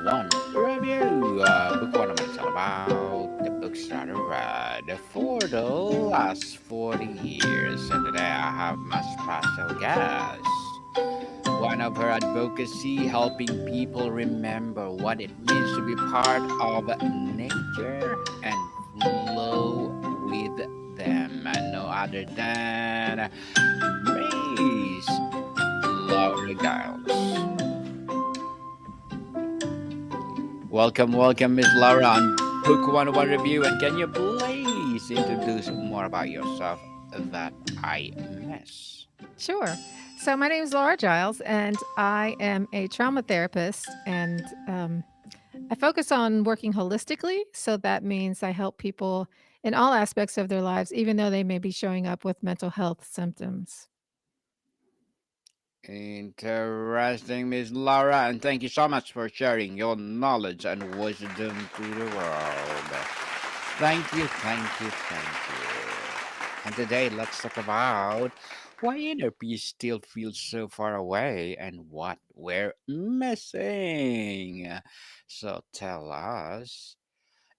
One Review. Book one naman is all about the books that I read for the last 40 years. And today I have my special guest. One of her advocacy helping people remember what it means to be part of nature and flow with them. And no other than Miss Laura Giles. Welcome, Miss Laura, on Book 101 Review. And can you please introduce more about yourself that I miss? Sure. So my name is Laura Giles, and I am a trauma therapist, and I focus on working holistically. So that means I help people in all aspects of their lives, even though they may be showing up with mental health symptoms. Interesting, Miss Laura, and thank you so much for sharing your knowledge and wisdom to the world. Thank you. And today, let's talk about why inner peace still feels so far away and what we're missing. So tell us.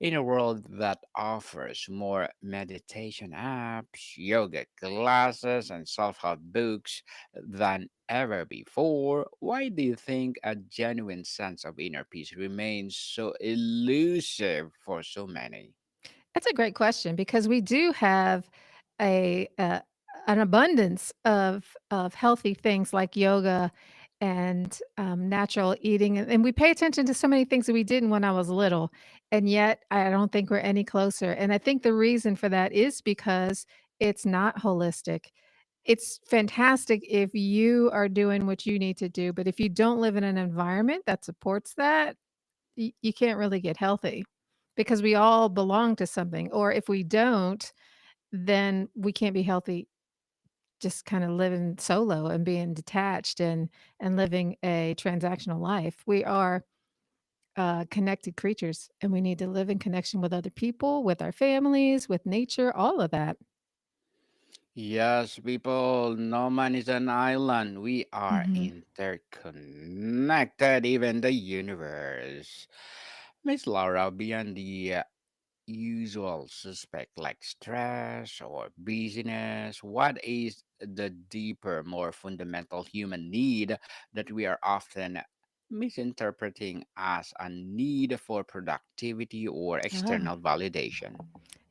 In a world that offers more meditation apps, yoga classes, and self help books than ever before, why do you think a genuine sense of inner peace remains so elusive for so many? That's a great question because we do have a an abundance of healthy things like yoga and natural eating, and we pay attention to so many things that we didn't when I was little, and yet I don't think we're any closer. And I think the reason for that is because it's not holistic. It's fantastic if you are doing what you need to do, but if you don't live in an environment that supports that, you can't really get healthy because we all belong to something. Or if we don't, then we can't be healthy just kind of living solo and being detached and living a transactional life. We are connected creatures and we need to live in connection with other people, with our families, with nature, all of that. Yes, people, no man is an island. We are Mhm. interconnected, even the universe. Miss Laura, beyond the usual suspect like stress or busyness, what is the deeper, more fundamental human need that we are often misinterpreting as a need for productivity or Ah. external validation?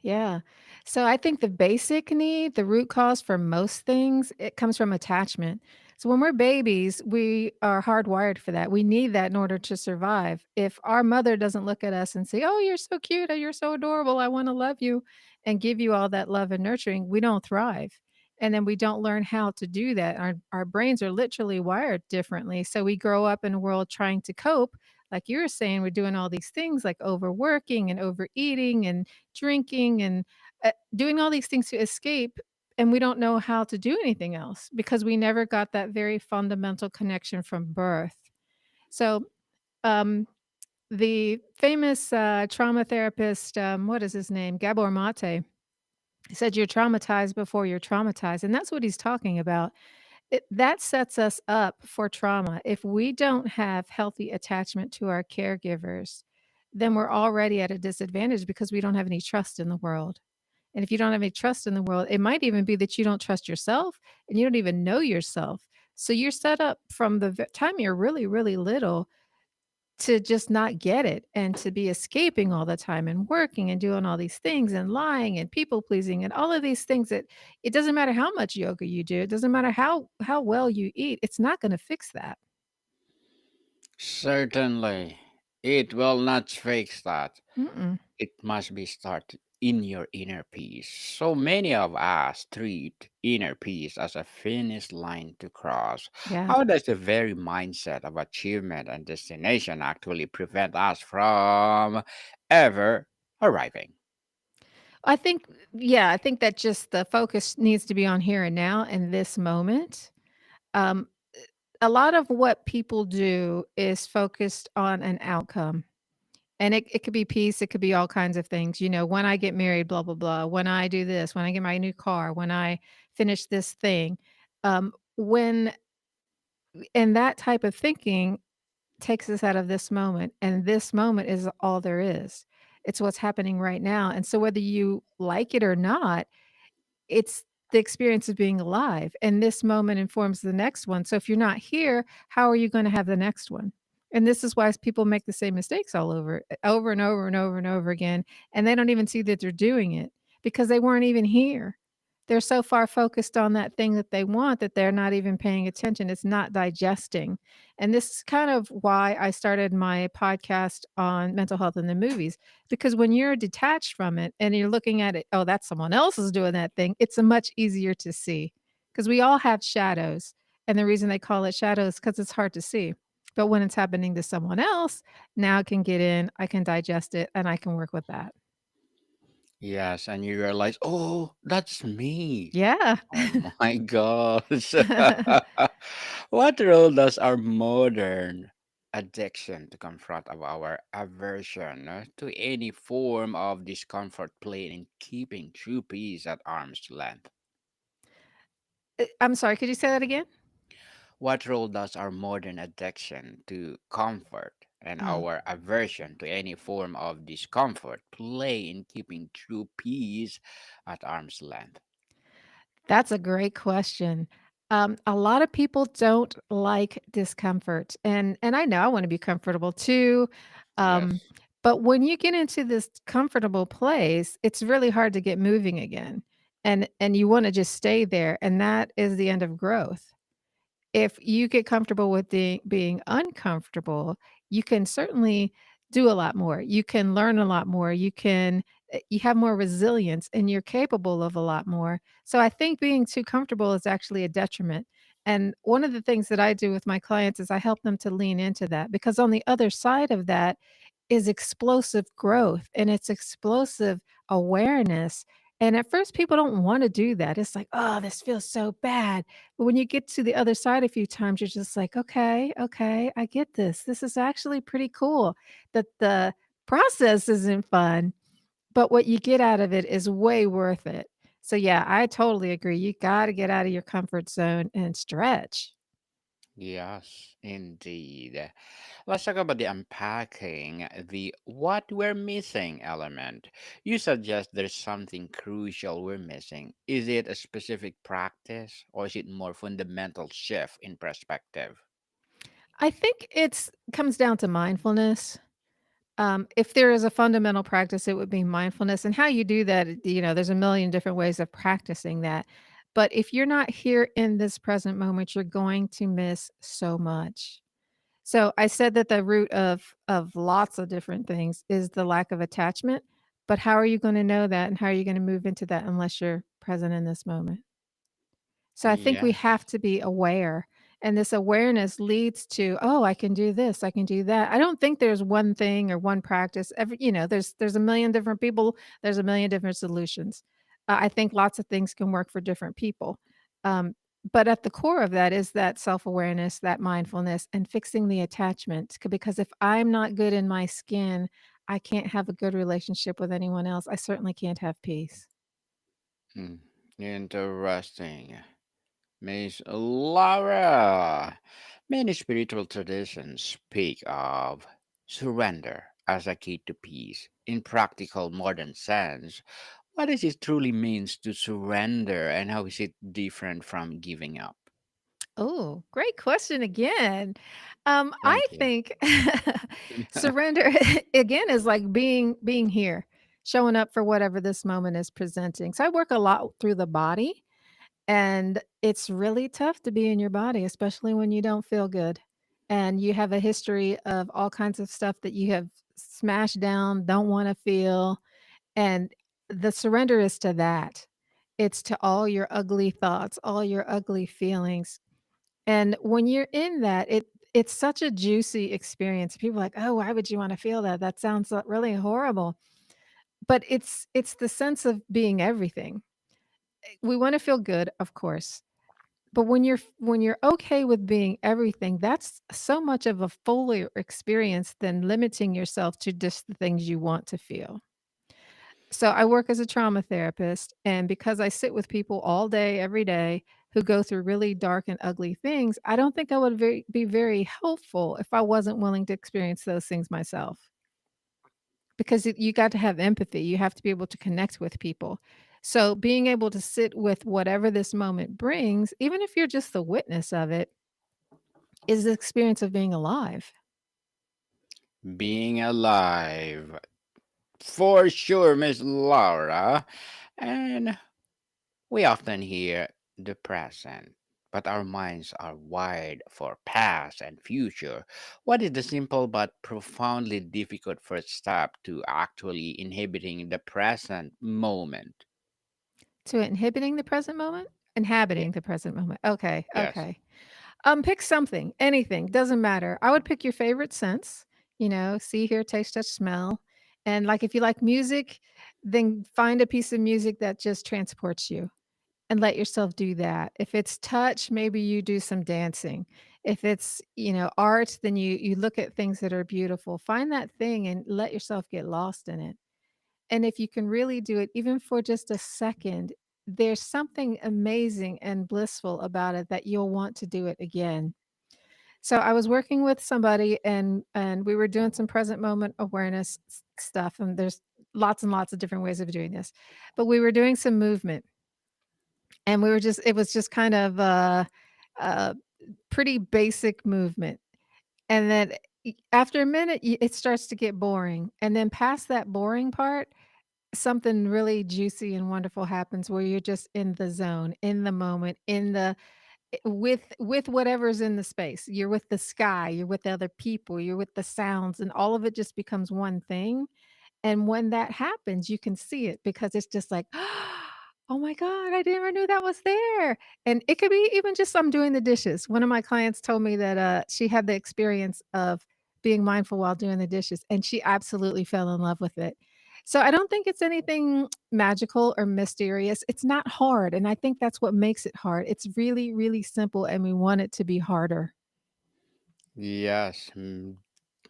Yeah. So I think the basic need, the root cause for most things, it comes from attachment. So when we're babies, we are hardwired for that. We need that in order to survive. If our mother doesn't look at us and say, "Oh, you're so cute. Oh, you're so adorable. I want to love you," and give you all that love and nurturing, we don't thrive. And then we don't learn how to do that. Our brains are literally wired differently. So we grow up in a world trying to cope. Like you were saying, we're doing all these things like overworking and overeating and drinking and doing all these things to escape, and we don't know how to do anything else because we never got that very fundamental connection from birth. So, um, the famous trauma therapist, what is his name? Gabor Mate, he said, "You're traumatized before you're traumatized." And that's what he's talking about. That sets us up for trauma. If we don't have healthy attachment to our caregivers, then we're already at a disadvantage because we don't have any trust in the world. And if you don't have any trust in the world, it might even be that you don't trust yourself and you don't even know yourself. So you're set up from the time you're really, really little to just not get it and to be escaping all the time and working and doing all these things and lying and people pleasing and all of these things that it doesn't matter how much yoga you do. It doesn't matter how well you eat. It's not going to fix that. Certainly, it will not fix that. Mm-mm. It must be started in your inner peace. So many of us treat inner peace as a finish line to cross. Yeah. How does the very mindset of achievement and destination actually prevent us from ever arriving? I think that just the focus needs to be on here and now and this moment. Um, a lot of what people do is focused on an outcome. And it could be peace, it could be all kinds of things, "When I get married, blah, blah, blah, when I do this, when I get my new car, when I finish this thing." When and that type of thinking takes us out of this moment, and this moment is all there is. It's what's happening right now, and so whether you like it or not, it's the experience of being alive, and this moment informs the next one. So if you're not here, how are you gonna have the next one? And this is why people make the same mistakes all over, over and over and over and over again, and they don't even see that they're doing it because they weren't even here. They're so far focused on that thing that they want that they're not even paying attention. It's not digesting. And this is kind of why I started my podcast on mental health in the movies, because when you're detached from it and you're looking at it, oh, that's someone else is doing that thing, it's a much easier to see because we all have shadows. And the reason they call it shadows is because it's hard to see. But when it's happening to someone else, now I can get in, I can digest it, and I can work with that. Yes, and you realize, oh, that's me. Yeah. Oh my gosh. What role does our modern addiction to confront of our aversion to any form of discomfort play in keeping true peace at arm's length? I'm sorry, could you say that again? What role does our modern addiction to comfort and Mm. our aversion to any form of discomfort play in keeping true peace at arm's length? That's a great question. A lot of people don't like discomfort, and I know I want to be comfortable too. Um, Yes. but when you get into this comfortable place, it's really hard to get moving again, and you want to just stay there, and that is the end of growth. If you get comfortable with being uncomfortable, you can certainly do a lot more. You can learn a lot more. You have more resilience and you're capable of a lot more. So I think being too comfortable is actually a detriment. And one of the things that I do with my clients is I help them to lean into that because on the other side of that is explosive growth and it's explosive awareness. And at first, people don't want to do that. It's like, oh, this feels so bad. But when you get to the other side a few times, you're just like, okay, okay, I get this. This is actually pretty cool. That the process isn't fun, but what you get out of it is way worth it. So, yeah, I totally agree. You got to get out of your comfort zone and stretch. Yes, indeed. Let's talk about the unpacking the what we're missing element. You suggest there's something crucial we're missing. Is it a specific practice or is it more fundamental shift in perspective? I think it's comes down to mindfulness. If there is a fundamental practice, it would be mindfulness. And how you do that, there's a million different ways of practicing that. But if you're not here in this present moment, you're going to miss so much. So I said that the root of lots of different things is the lack of attachment. But how are you going to know that? And how are you going to move into that unless you're present in this moment? So I think we Yes. have to be aware. And this awareness leads to, oh, I can do this, I can do that. I don't think there's one thing or one practice. There's a million different people, there's a million different solutions. I think lots of things can work for different people. Um, but at the core of that is that self-awareness, that mindfulness, and fixing the attachment. Because if I'm not good in my skin, I can't have a good relationship with anyone else. I certainly can't have peace. Hmm, interesting. Miss Laura. Many spiritual traditions speak of surrender as a key to peace. In practical modern sense, what does it truly means to surrender and how is it different from giving up? Oh, great question again. I Thank you. think surrender again is like being here, showing up for whatever this moment is presenting. So I work a lot through the body, and it's really tough to be in your body, especially when you don't feel good and you have a history of all kinds of stuff that you have smashed down, don't want to feel, and the surrender is to that. It's to all your ugly thoughts, all your ugly feelings, and when you're in that, it's such a juicy experience. People are like, "Oh, why would you wanna feel that? That sounds, really horrible." But it's the sense of being everything. We wanna feel good, of course, but when you're okay with being everything, that's so much of a fuller experience than limiting yourself to just the things you want to feel. So I work as a trauma therapist, and because I sit with people all day, every day, who go through really dark and ugly things, I don't think I would be very helpful if I wasn't willing to experience those things myself. Because you got to have empathy. You have to be able to connect with people. So being able to sit with whatever this moment brings, even if you're just the witness of it, is the experience of being alive. Being alive. For sure, Miss Laura. And we often hear the present, but our minds are wired for past and future. What is the simple but profoundly difficult first step to actually inhibiting the present moment? To inhibiting the present moment? Yeah. Inhabiting the present moment. Okay, Yes. okay. Pick something, anything, doesn't matter. I would pick your favorite sense, see, hear, taste, touch, smell. And like if you like music, then find a piece of music that just transports you and let yourself do that. If it's touch, maybe you do some dancing. If it's, art, then you look at things that are beautiful. Find that thing and let yourself get lost in it. And if you can really do it, even for just a second, there's something amazing and blissful about it that you'll want to do it again. So I was working with somebody and we were doing some present moment awareness stuff, and there's lots and lots of different ways of doing this. But we were doing some movement, and we were just it was just kind of a pretty basic movement. And then after a minute it starts to get boring. And then past that boring part, something really juicy and wonderful happens where you're just in the zone, in the moment, with whatever's in the space. You're with the sky, you're with other people, you're with the sounds, and all of it just becomes one thing. And when that happens, you can see it because it's just like, "Oh my god, I never knew that was there." And it could be even just I'm doing the dishes. One of my clients told me that, she had the experience of being mindful while doing the dishes, and she absolutely fell in love with it. So I don't think it's anything magical or mysterious. It's not hard, and I think that's what makes it hard. It's really, really simple, and we want it to be harder. Yes.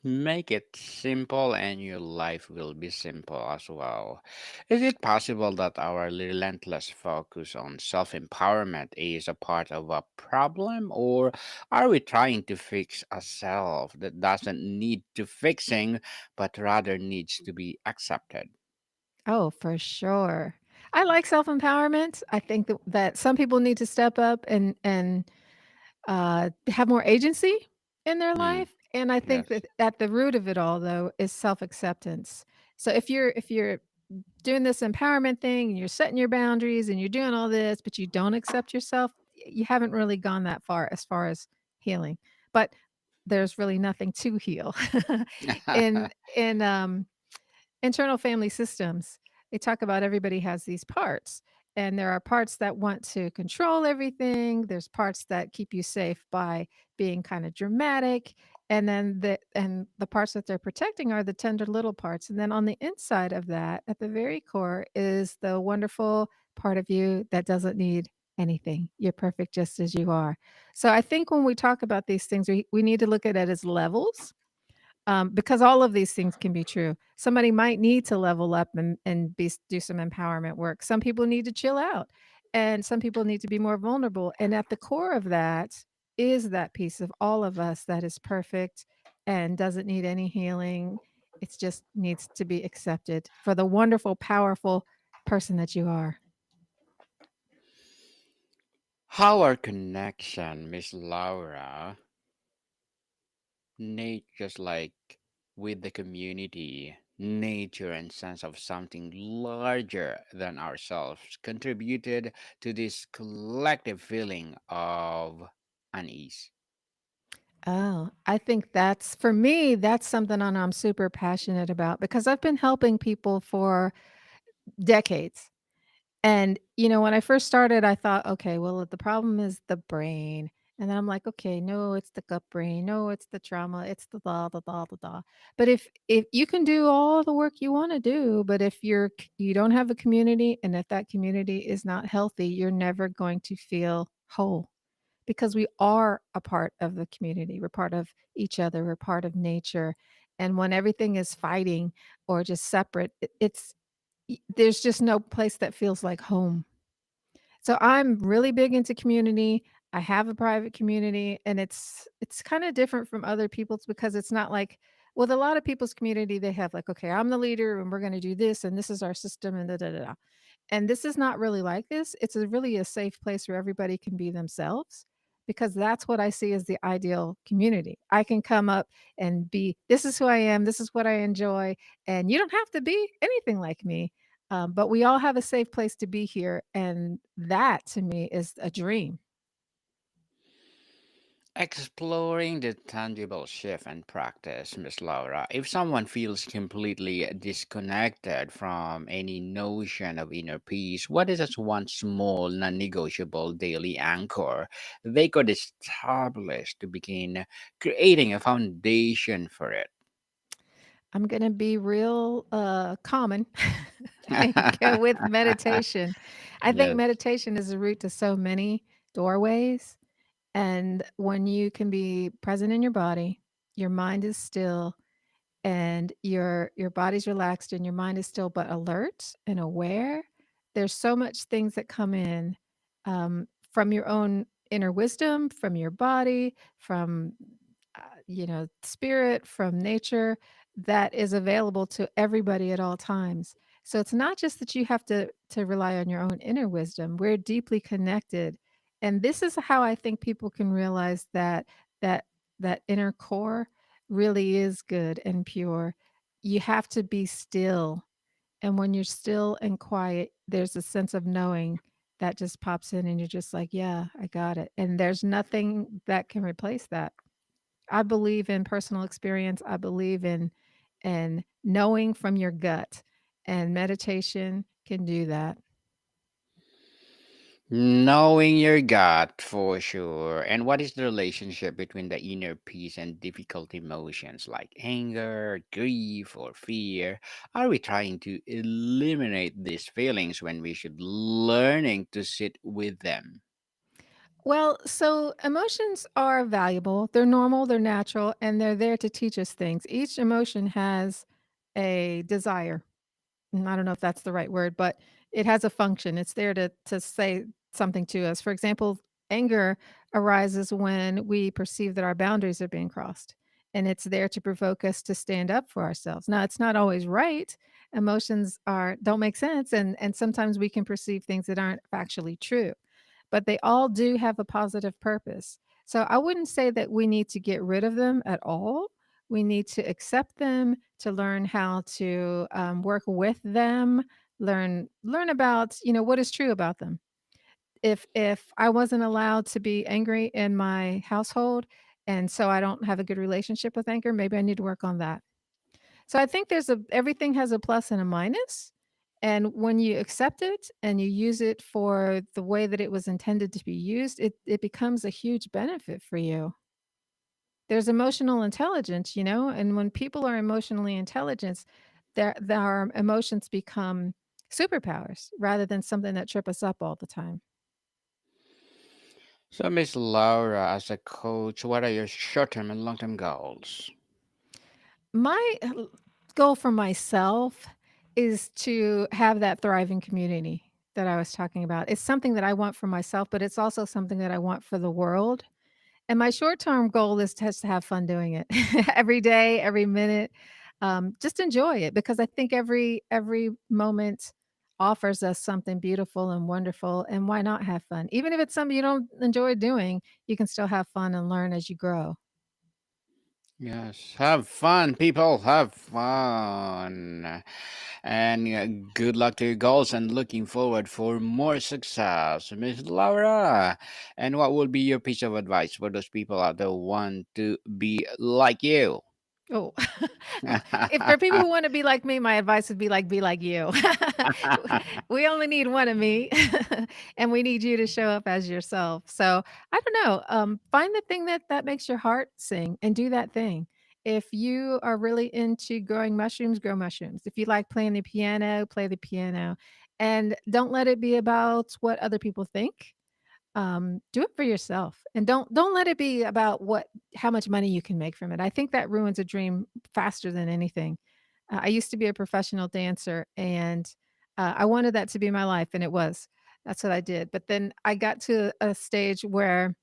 Make it simple and your life will be simple as well. Is it possible that our relentless focus on self empowerment is a part of a problem, or are we trying to fix a self that doesn't need to fixing but rather needs to be accepted? Oh, for sure. I like self-empowerment. I think that some people need to step up and have more agency in their Mm, life, and I think yes. that at the root of it all, though, is self-acceptance. So if you're doing this empowerment thing and you're setting your boundaries and you're doing all this, but you don't accept yourself, you haven't really gone that far as healing. But there's really nothing to heal. In internal family systems, they talk about everybody has these parts. And there are parts that want to control everything. There's parts that keep you safe by being kind of dramatic. And the parts that they're protecting are the tender little parts. And then on the inside of that, at the very core, is the wonderful part of you that doesn't need anything. You're perfect just as you are. So I think when we talk about these things, we need to look at it as levels, because all of these things can be true. Somebody might need to level up and do some empowerment work. Some people need to chill out, and some people need to be more vulnerable. And at the core of that is that piece of all of us that is perfect and doesn't need any healing. It just needs to be accepted for the wonderful, powerful person that you are. How our connection, Miss Laura, just like with the community, nature, and sense of something larger than ourselves contributed to this collective feeling of unease. Oh, I think that's for me, that's something that I'm super passionate about because I've been helping people for decades. And, when I first started, I thought, okay, well, the problem is the brain. And then I'm like, okay, no, it's the gut brain. No, it's the trauma. It's the da. But if you can do all the work you want to do, but if you don't have a community, and if that community is not healthy, you're never going to feel whole because we are a part of the community. We're part of each other. We're part of nature. And when everything is fighting or just separate, there's just no place that feels like home. So I'm really big into community. I have a private community, and it's kind of different from other people's because it's not like with a lot of people's community, they have like, okay, I'm the leader and we're going to do this and this is our system and da da da. Da. And this is not really like this. It's a really a safe place where everybody can be themselves because that's what I see as the ideal community. I can come up and be, this is who I am, this is what I enjoy, and you don't have to be anything like me. But we all have a safe place to be here. And that to me is a dream. Exploring the tangible shift and practice, Miss Laura. If someone feels completely disconnected from any notion of inner peace, what is just one small, non negotiable daily anchor they could establish to begin creating a foundation for it? I'm going to be real common and go with meditation. I think Yes. meditation is the route to so many doorways. And when you can be present in your body, your mind is still, and your body's relaxed and your mind is still but alert and aware. There's so much things that come in from your own inner wisdom, from your body, from spirit, from nature, that is available to everybody at all times. So it's not just that you have to rely on your own inner wisdom. We're deeply connected, and this is how I think people can realize that that inner core really is good and pure. You have to be still. And when you're still and quiet, there's a sense of knowing that just pops in, and you're just like, yeah, I got it. And there's nothing that can replace that. I believe in personal experience. I believe in knowing from your gut, and meditation can do that. Knowing your gut for sure. And what is the relationship between the inner peace and difficult emotions like anger, grief, or fear? Are we trying to eliminate these feelings when we should learning to sit with them? Well, so emotions are valuable. They're normal, they're natural, and they're there to teach us things. Each emotion has a desire. I don't know if that's the right word, but it has a function. It's there to say something to us. For example, anger arises when we perceive that our boundaries are being crossed, and it's there to provoke us to stand up for ourselves. Now, it's not always right. Emotions are don't make sense, and sometimes we can perceive things that aren't factually true, but they all do have a positive purpose. So I wouldn't say that we need to get rid of them at all. We need to accept them, to learn how to work with them, learn about what is true about them. If I wasn't allowed to be angry in my household, and so I don't have a good relationship with anger, maybe I need to work on that. So I think there's a everything has a plus and a minus. And when you accept it and you use it for the way that it was intended to be used, it becomes a huge benefit for you. There's emotional intelligence, and when people are emotionally intelligent, their emotions become superpowers rather than something that trip us up all the time. So, Miss Laura, as a coach, what are your short term and long term goals? My goal for myself is to have that thriving community that I was talking about. It's something that I want for myself, but it's also something that I want for the world. And my short-term goal is just to have fun doing it every day, every minute. Just enjoy it because I think every moment offers us something beautiful and wonderful. And why not have fun? Even if it's something you don't enjoy doing, you can still have fun and learn as you grow. Yes, have fun, people. Have fun. And good luck to your goals and looking forward for more success, Miss Laura. And what will be your piece of advice for those people out there who want to be like you? Oh, if for people who want to be like me, my advice would be like you. We only need one of me, and we need you to show up as yourself. So I don't know. Find the thing that makes your heart sing, and do that thing. If you are really into growing mushrooms, grow mushrooms. If you like playing the piano, play the piano, and don't let it be about what other people think. Do it for yourself, and don't let it be about what how much money you can make from it. I think that ruins a dream faster than anything. I used to be a professional dancer, and I wanted that to be my life, and it was. That's what I did. But then I got to a stage where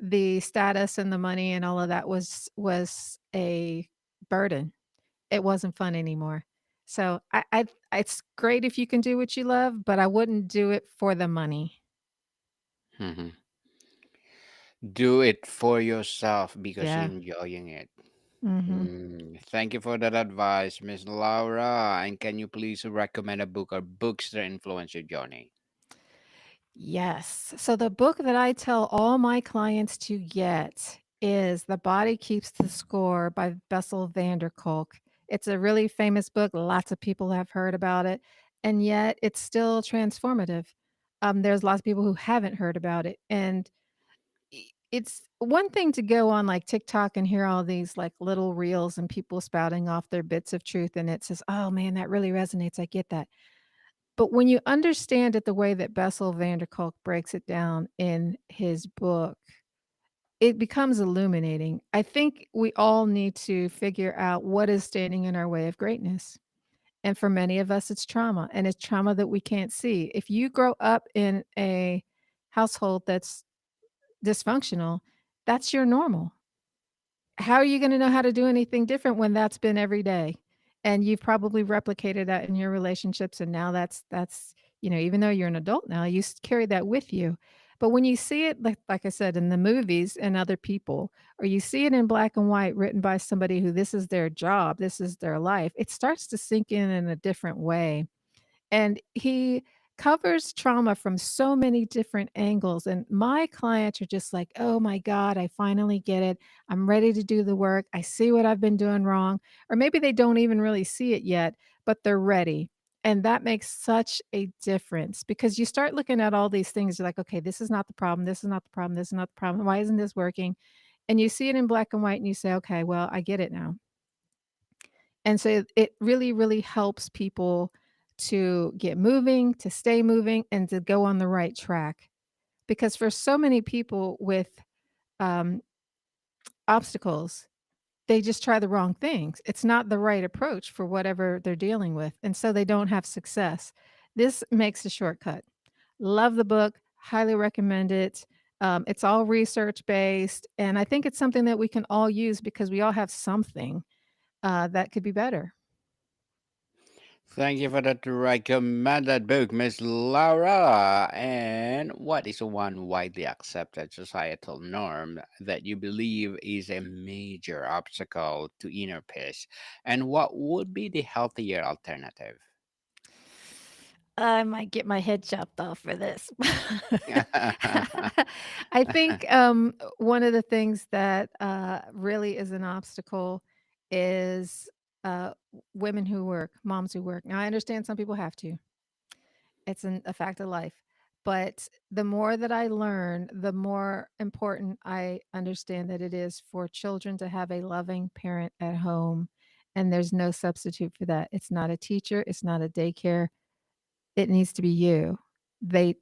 the status and the money and all of that was a burden. It wasn't fun anymore. So it's great if you can do what you love, but I wouldn't do it for the money. Mhm. Do it for yourself because you're Yeah. enjoying it. Mhm. Thank you for that advice, Miss Laura. And can you please recommend a book or books that influence your journey? Yes. So the book that I tell all my clients to get is The Body Keeps the Score by Bessel van der Kolk. It's a really famous book. Lots of people have heard about it, and yet it's still transformative. There's lots of people who haven't heard about it. And it's one thing to go on like TikTok and hear all these like little reels and people spouting off their bits of truth. And it says, oh man, that really resonates. I get that. But when you understand it the way that Bessel van der Kolk breaks it down in his book, it becomes illuminating. I think we all need to figure out what is standing in our way of greatness. And for many of us, it's trauma, and it's trauma that we can't see. If you grow up in a household that's dysfunctional, that's your normal. How are you gonna know how to do anything different when that's been every day? And you've probably replicated that in your relationships, and now even though you're an adult now, carry that with you. But when you see it, like I said, in the movies and other people, or you see it in black and white written by somebody who this is their job, this is their life, it starts to sink in a different way. And he covers trauma from so many different angles. And my clients are just like, oh my God, I finally get it. I'm ready to do the work. I see what I've been doing wrong. Or maybe they don't even really see it yet, but they're ready. And that makes such a difference because you start looking at all these things. You're like, okay, this is not the problem. This is not the problem. This is not the problem. Why isn't this working? And you see it in black and white and you say, okay, well, I get it now. And so it really, really helps people to get moving, to stay moving, and to go on the right track. Because for so many people with um, obstacles, they just try the wrong things. It's not the right approach for whatever they're dealing with. And so they don't have success. This makes a shortcut. Love the book, highly recommend it. It's all research based. And I think it's something that we can all use because we all have something that could be better. Thank you for that recommended book, Miss Laura. And what is one widely accepted societal norm that you believe is a major obstacle to inner peace? And what would be the healthier alternative? I might get my head chopped off for this. I think, one of the things that, really is an obstacle is, women who work, moms who work. Now, I understand some people have to. It's a fact of life. But the more that I learn, the more important I understand that it is for children to have a loving parent at home, and there's no substitute for that. It's not a teacher, it's not a daycare, it needs to be you.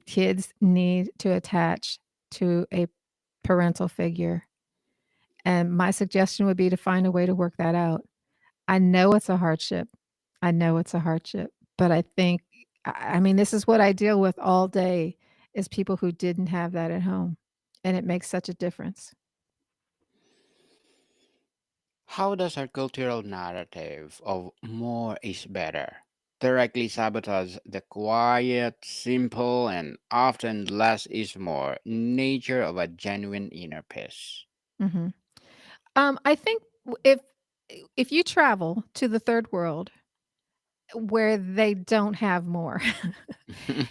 Kids need to attach to a parental figure, and my suggestion would be to find a way to work that out. I know it's a hardship. I know it's a hardship, but I think I mean, this is what I deal with all day is people who didn't have that at home, and it makes such a difference. How does our cultural narrative of more is better directly sabotage the quiet, simple, and often less is more nature of a genuine inner peace? Mhm. I think if you travel to the third world where they don't have more,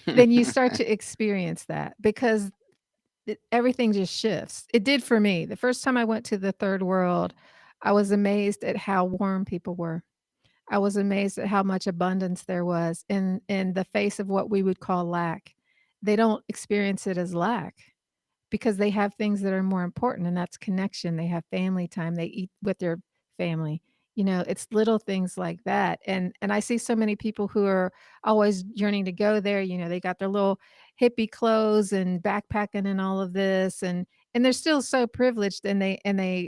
then you start to experience that because everything just shifts. It did for me. The first time I went to the third world, I was amazed at how warm people were. I was amazed at how much abundance there was in the face of what we would call lack. They don't experience it as lack because they have things that are more important, and that's connection. They have family time. They eat with their family. It's little things like that. And I see so many people who are always yearning to go there. They got their little hippie clothes and backpacking and all of this, and they're still so privileged, and they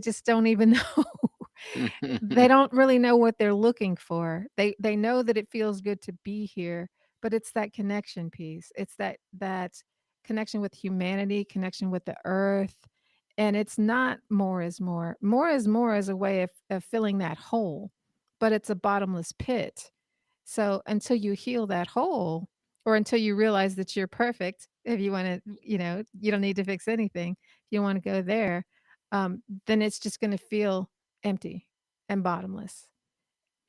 just don't even know. They don't really know what they're looking for. They know that it feels good to be here, but it's that connection piece. It's that connection with humanity, connection with the earth. And it's not more is more. More is more as a way of filling that hole, but it's a bottomless pit. So until you heal that hole, or until you realize that you're perfect, if you want to, you don't need to fix anything. If you want to go there, then it's just going to feel empty and bottomless.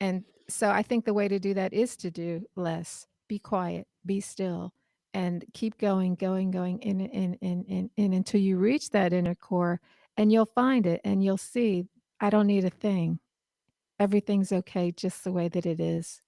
And so I think the way to do that is to do less, be quiet, be still, and keep going, going, going in until you reach that inner core, and you'll find it and you'll see, I don't need a thing. Everything's okay just the way that it is.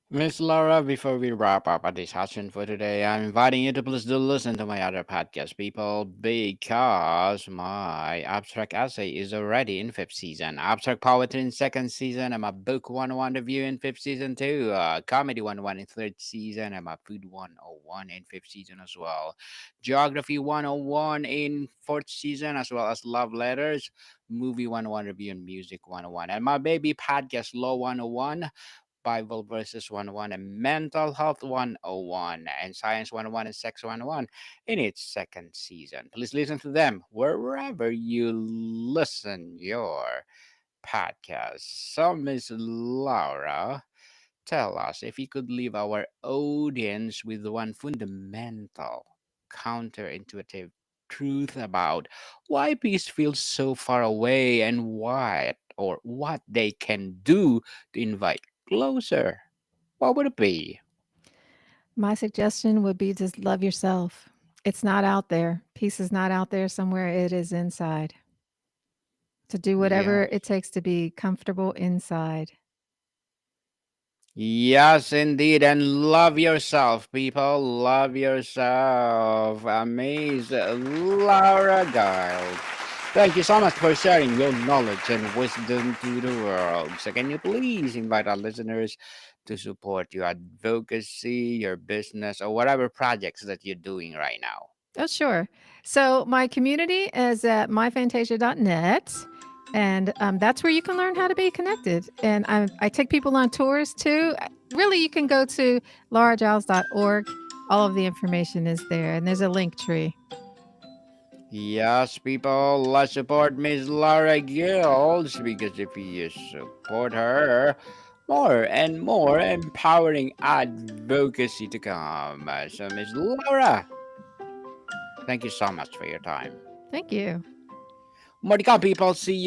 Miss Laura, before we wrap up our discussion for today, I'm inviting you to please do listen to my other podcast, people, because my abstract essay is already in fifth season, abstract poetry in second season, and my book 101 review in fifth season too, comedy 101 in third season, and my food 101 in fifth season as well, geography 101 in fourth season, as well as love letters, movie 101 review, and music 101, and my baby podcast law 101, Bible verses 101, and Mental Health 101, and Science 101, and Sex 101 in its second season. Please listen to them wherever you listen your podcast. So, Miss Laura, tell us if you could leave our audience with one fundamental, counterintuitive truth about why peace feels so far away and why or what they can do to invite closer. What would it be? My suggestion would be just love yourself. It's not out there. Peace is not out there somewhere. It is inside. To do whatever it Yes. takes to be comfortable inside. Yes, indeed. And love yourself, people. Love yourself. Amazing. Laura Giles. Thank you so much for sharing your knowledge and wisdom to the world. So, can you please invite our listeners to support your advocacy, your business, or whatever projects that you're doing right now? Oh, sure. So my community is at myfantasia.net. And that's where you can learn how to be connected. And I take people on tours too. Really, you can go to lauragiles.org. All of the information is there. And there's a link tree. Yes, people, let's support Miss Laura Giles because if you support her, more and more empowering advocacy to come. So, Miss Laura, thank you so much for your time. Thank you. More to come, people. See you